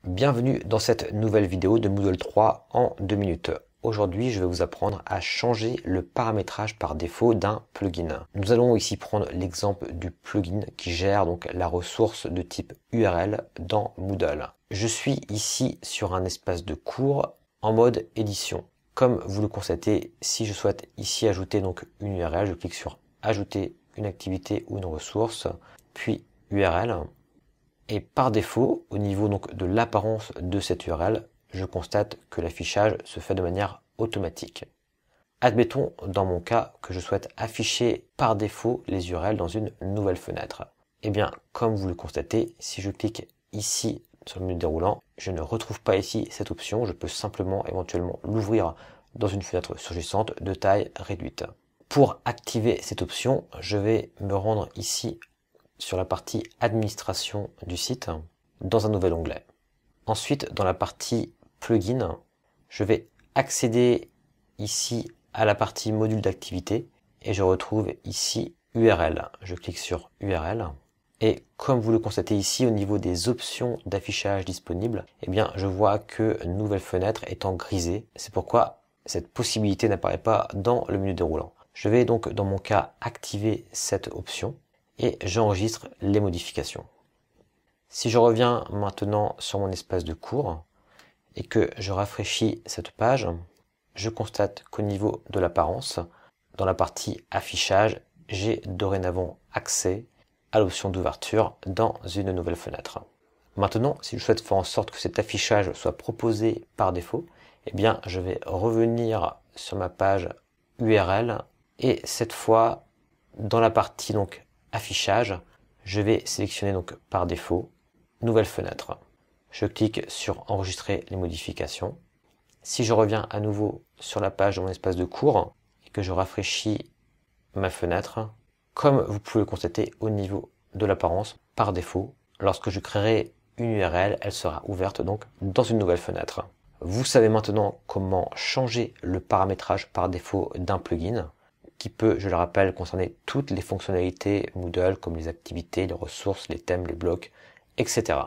Bienvenue dans cette nouvelle vidéo de Moodle 3 en 2 minutes. Aujourd'hui, je vais vous apprendre à changer le paramétrage par défaut d'un plugin. Nous allons ici prendre l'exemple du plugin qui gère donc la ressource de type URL dans Moodle. Je suis ici sur un espace de cours en mode édition. Comme vous le constatez, si je souhaite ici ajouter donc une URL, je clique sur ajouter une activité ou une ressource, puis URL. Et par défaut, au niveau donc de l'apparence de cette URL, je constate que l'affichage se fait de manière automatique. Admettons dans mon cas que je souhaite afficher par défaut les URL dans une nouvelle fenêtre. Eh bien, comme vous le constatez, si je clique ici sur le menu déroulant, je ne retrouve pas ici cette option. Je peux simplement éventuellement l'ouvrir dans une fenêtre surgissante de taille réduite. Pour activer cette option, je vais me rendre ici sur la partie administration du site dans un nouvel onglet. Ensuite, dans la partie plugin, je vais accéder ici à la partie module d'activité et je retrouve ici URL. Je clique sur URL et comme vous le constatez ici au niveau des options d'affichage disponibles, eh bien je vois que nouvelle fenêtre est en grisé. C'est pourquoi cette possibilité n'apparaît pas dans le menu déroulant. Je vais donc dans mon cas activer cette option et j'enregistre les modifications. Si je reviens maintenant sur mon espace de cours et que je rafraîchis cette page, je constate qu'au niveau de l'apparence, dans la partie affichage, j'ai dorénavant accès à l'option d'ouverture dans une nouvelle fenêtre. Maintenant, si je souhaite faire en sorte que cet affichage soit proposé par défaut, eh bien, je vais revenir sur ma page URL et cette fois, dans la partie donc affichage, je vais sélectionner donc par défaut nouvelle fenêtre. Je clique sur enregistrer les modifications. Si je reviens à nouveau sur la page de mon espace de cours et que je rafraîchis ma fenêtre, comme vous pouvez le constater au niveau de l'apparence, par défaut, lorsque je créerai une URL, elle sera ouverte donc dans une nouvelle fenêtre. Vous savez maintenant comment changer le paramétrage par défaut d'un plugin qui peut, je le rappelle, concerner toutes les fonctionnalités Moodle comme les activités, les ressources, les thèmes, les blocs, etc.